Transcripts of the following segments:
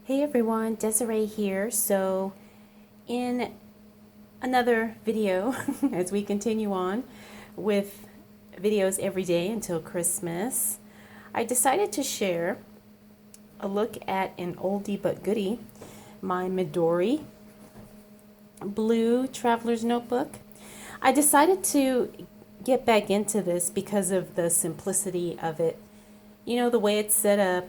Hey everyone, Desiree here. So in another video, as we continue on with videos every day until Christmas, I decided to share a look at an oldie but goodie, my Midori blue traveler's notebook. I decided to get back into this because of the simplicity of it. You know, the way it's set up,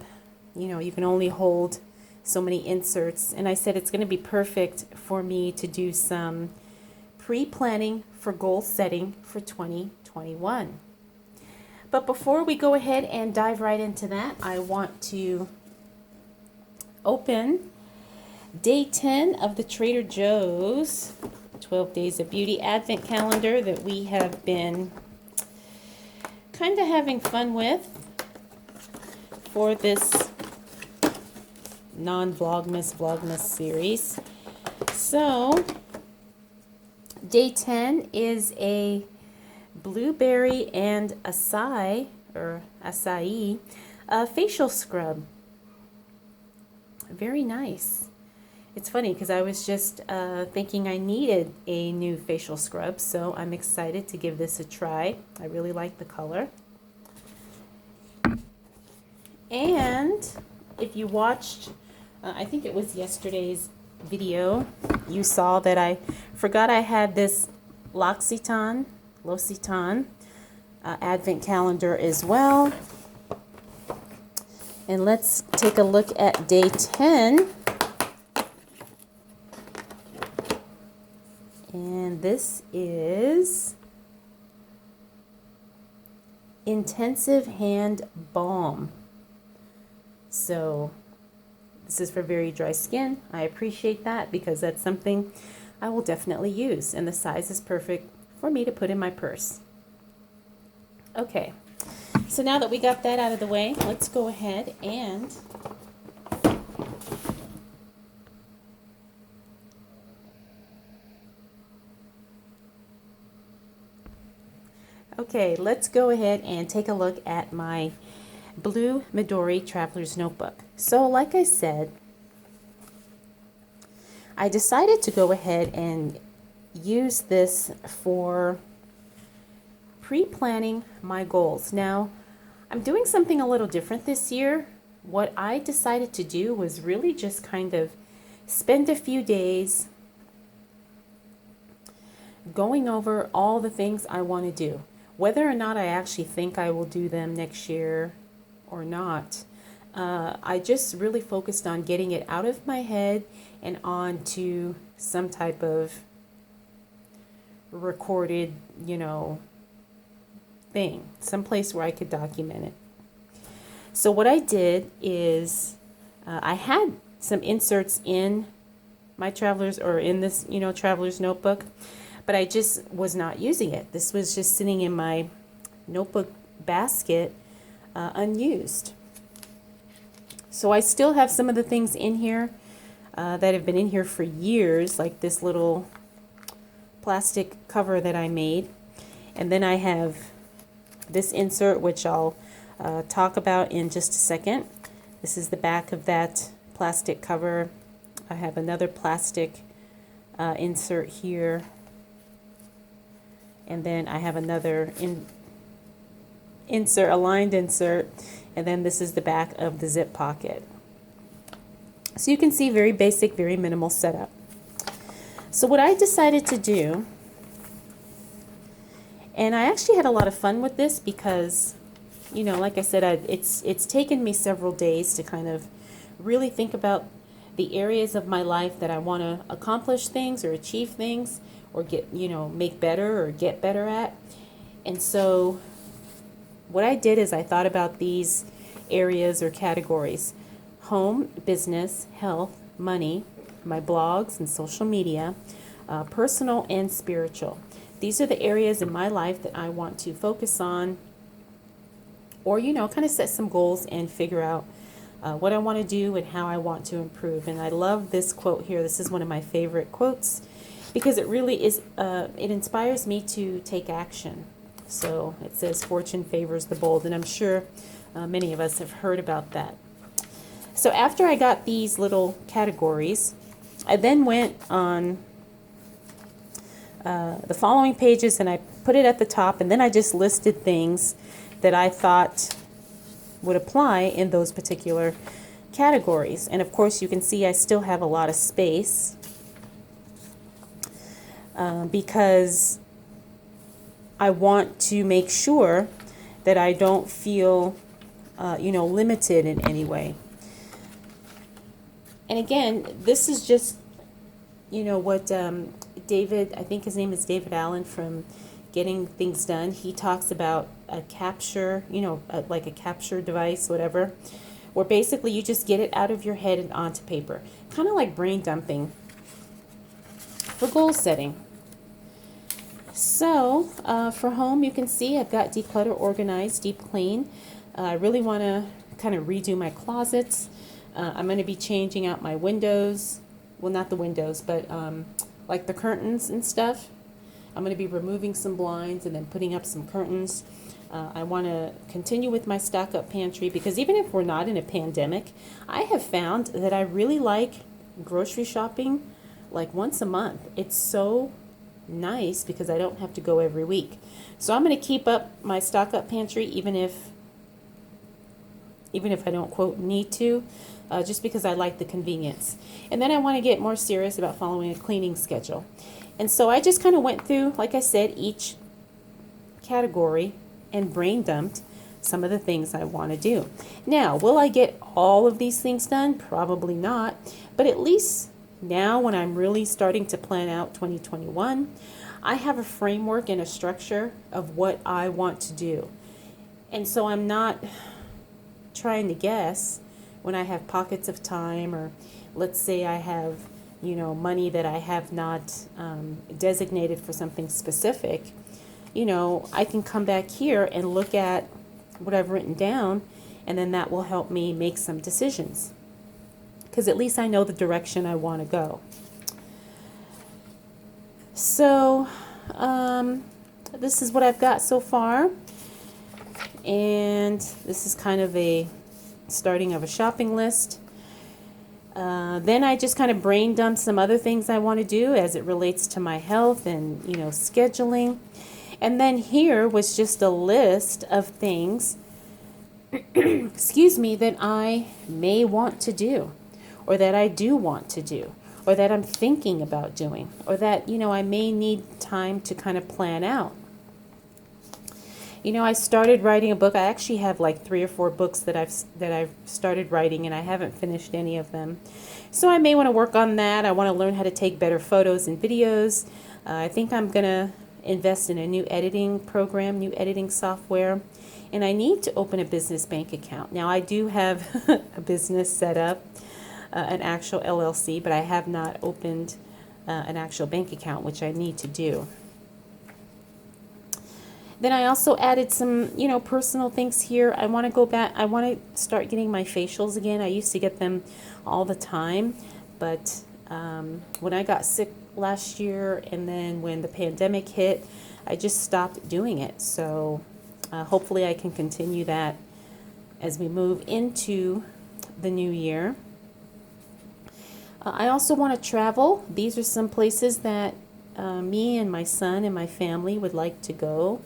you can only hold so many inserts, and I said it's going to be perfect for me to do some pre-planning for goal setting for 2021. But before we go ahead and dive right into that, I want to open day 10 of the Trader Joe's 12 Days of Beauty Advent Calendar that we have been kind of having fun with for this non-vlogmas series. So day 10 is a blueberry and acai facial scrub. Very nice. It's funny because I was just thinking I needed a new facial scrub, so I'm excited to give this a try. I really like the color. And if you watched, I think it was yesterday's video, you saw that I forgot I had this L'Occitane Advent calendar as well. And let's take a look at day 10. And this is Intensive Hand Balm. So this is for very dry skin. I appreciate that because that's something I will definitely use, and the size is perfect for me to put in my purse. Okay, so now that we got that out of the way, let's go ahead and take a look at my blue Midori Traveler's Notebook. So like I said, I decided to go ahead and use this for pre-planning my goals. Now, I'm doing something a little different this year. What I decided to do was really just kind of spend a few days going over all the things I want to do. Whether or not I actually think I will do them next year or not, I just really focused on getting it out of my head and on to some type of recorded, thing, someplace where I could document it. So what I did is I had some inserts in my traveler's notebook, but I just was not using it. This was just sitting in my notebook basket unused. So I still have some of the things in here that have been in here for years, like this little plastic cover that I made. And then I have this insert, which I'll talk about in just a second. This is the back of that plastic cover. I have another plastic insert here. And then I have another insert, a lined insert. And then this is the back of the zip pocket. So you can see very basic, very minimal setup. So what I decided to do, and I actually had a lot of fun with this because, like I said, it's taken me several days to kind of really think about the areas of my life that I want to accomplish things or achieve things or make better or get better at. And so what I did is I thought about these areas or categories: home, business, health, money, my blogs and social media, personal and spiritual. These are the areas in my life that I want to focus on, or kind of set some goals and figure out what I want to do and how I want to improve. And I love this quote here. This is one of my favorite quotes because it really is, it inspires me to take action. So it says, "Fortune favors the bold," and I'm sure many of us have heard about that. So after I got these little categories, I then went on the following pages and I put it at the top, and then I just listed things that I thought would apply in those particular categories. And of course you can see I still have a lot of space because I want to make sure that I don't feel limited in any way. And again, this is just what David, I think his name is David Allen from Getting Things Done. He talks about a capture, like a capture device, whatever, where basically you just get it out of your head and onto paper. Kind of like brain dumping for goal setting. So for home, you can see I've got declutter, organize, deep clean. I really want to kind of redo my closets. I'm going to be changing out my windows. Well, not the windows, but like the curtains and stuff. I'm going to be removing some blinds and then putting up some curtains. I want to continue with my stock up pantry because even if we're not in a pandemic, I have found that I really like grocery shopping like once a month. It's so nice because I don't have to go every week. So I'm going to keep up my stock up pantry even if I don't quote need to, just because I like the convenience. And then I want to get more serious about following a cleaning schedule. And so I just kind of went through, like I said, each category and brain dumped some of the things I want to do. Now, will I get all of these things done? Probably not. But at least now when I'm really starting to plan out 2021, I have a framework and a structure of what I want to do. And so I'm not trying to guess when I have pockets of time, or let's say I have money that I have not designated for something specific. I can come back here and look at what I've written down, and then that will help me make some decisions because at least I know the direction I want to go. So this is what I've got so far, and this is kind of a starting of a shopping list. Then I just kind of brain dump some other things I want to do as it relates to my health and scheduling. And then here was just a list of things excuse me, that I may want to do, or that I do want to do, or that I'm thinking about doing, or that I may need time to kind of plan out. I started writing a book. I actually have like 3 or 4 books that I've started writing, and I haven't finished any of them. So I may want to work on that. I want to learn how to take better photos and videos. I think I'm going to invest in a new editing program, new editing software, and I need to open a business bank account. Now I do have a business set up, an actual LLC, but I have not opened an actual bank account, which I need to do. Then I also added some, personal things here. I want to go back. I want to start getting my facials again. I used to get them all the time, but when I got sick last year and then when the pandemic hit, I just stopped doing it. So hopefully I can continue that as we move into the new year. I also want to travel. These are some places that me and my son and my family would like to go.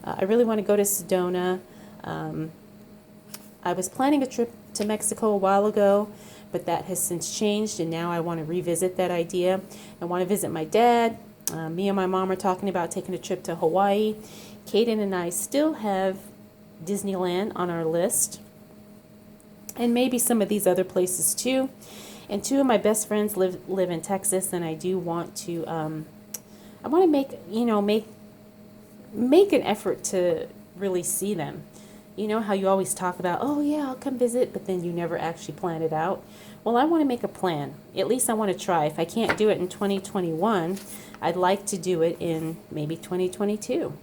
I really want to go to Sedona. I was planning a trip to Mexico a while ago, but that has since changed, and now I want to revisit that idea. I want to visit my dad. Me and my mom are talking about taking a trip to Hawaii. Kaden and I still have Disneyland on our list, and maybe some of these other places too. And 2 of my best friends live in Texas, and I do want to. I want to make an effort to really see them. You know how you always talk about, oh yeah, I'll come visit, but then you never actually plan it out. Well, I want to make a plan. At least I want to try. If I can't do it in 2021, I'd like to do it in maybe 2022.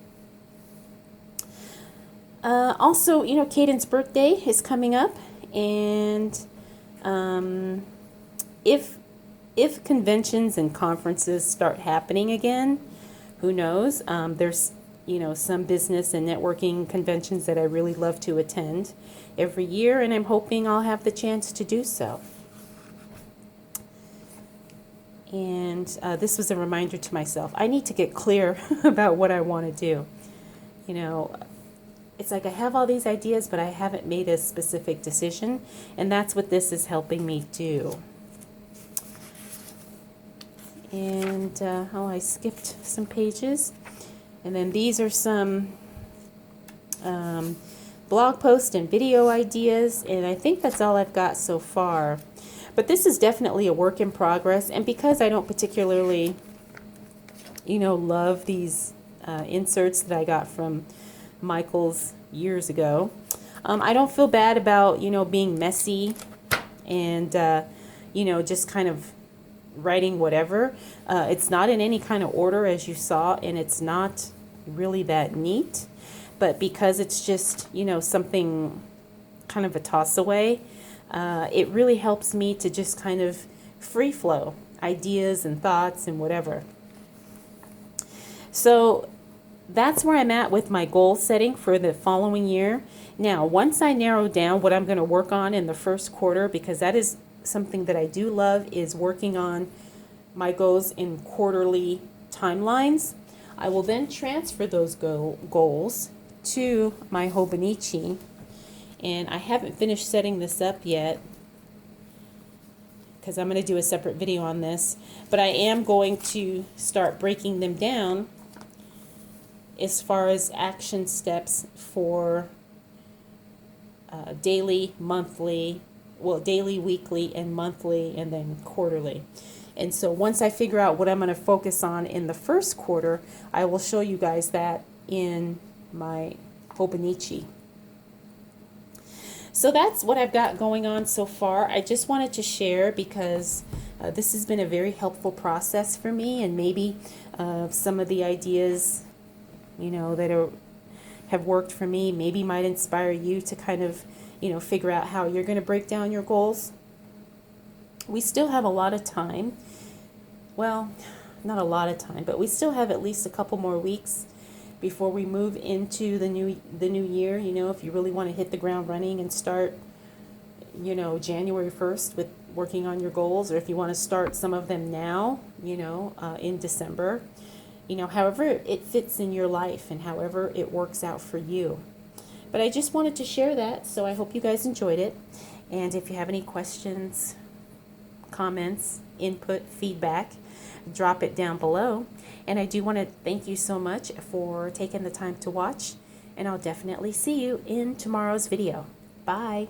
Also, Caden's birthday is coming up, and if conventions and conferences start happening again, who knows? There's some business and networking conventions that I really love to attend every year, and I'm hoping I'll have the chance to do so. And this was a reminder to myself. I need to get clear about what I want to do. It's like I have all these ideas, but I haven't made a specific decision, and that's what this is helping me do. And, I skipped some pages. And then these are some blog post and video ideas, and I think that's all I've got so far. But this is definitely a work in progress, and because I don't particularly, love these inserts that I got from Michael's years ago, I don't feel bad about, being messy and, just kind of writing whatever. It's not in any kind of order, as you saw, and it's not really that neat. But because it's just, something kind of a toss away, it really helps me to just kind of free flow ideas and thoughts and whatever. So that's where I'm at with my goal setting for the following year. Now, once I narrow down what I'm going to work on in the first quarter, because that is something that I do love, is working on my goals in quarterly timelines, I will then transfer those goals to my Hobonichi. And I haven't finished setting this up yet because I'm going to do a separate video on this, but I am going to start breaking them down as far as action steps for daily, weekly, and monthly, and then quarterly. And so once I figure out what I'm going to focus on in the first quarter, I will show you guys that in my Hobonichi. So that's what I've got going on so far. I just wanted to share because this has been a very helpful process for me, and maybe some of the ideas, that have worked for me maybe might inspire you to kind of, figure out how you're going to break down your goals. We still have a lot of time. Well, not a lot of time, but we still have at least a couple more weeks before we move into the new year. If you really want to hit the ground running and start, January 1st with working on your goals, or if you want to start some of them now, in December, however it fits in your life and however it works out for you. But I just wanted to share that, so I hope you guys enjoyed it. And if you have any questions, comments, input, feedback, drop it down below. And I do want to thank you so much for taking the time to watch, and I'll definitely see you in tomorrow's video. Bye.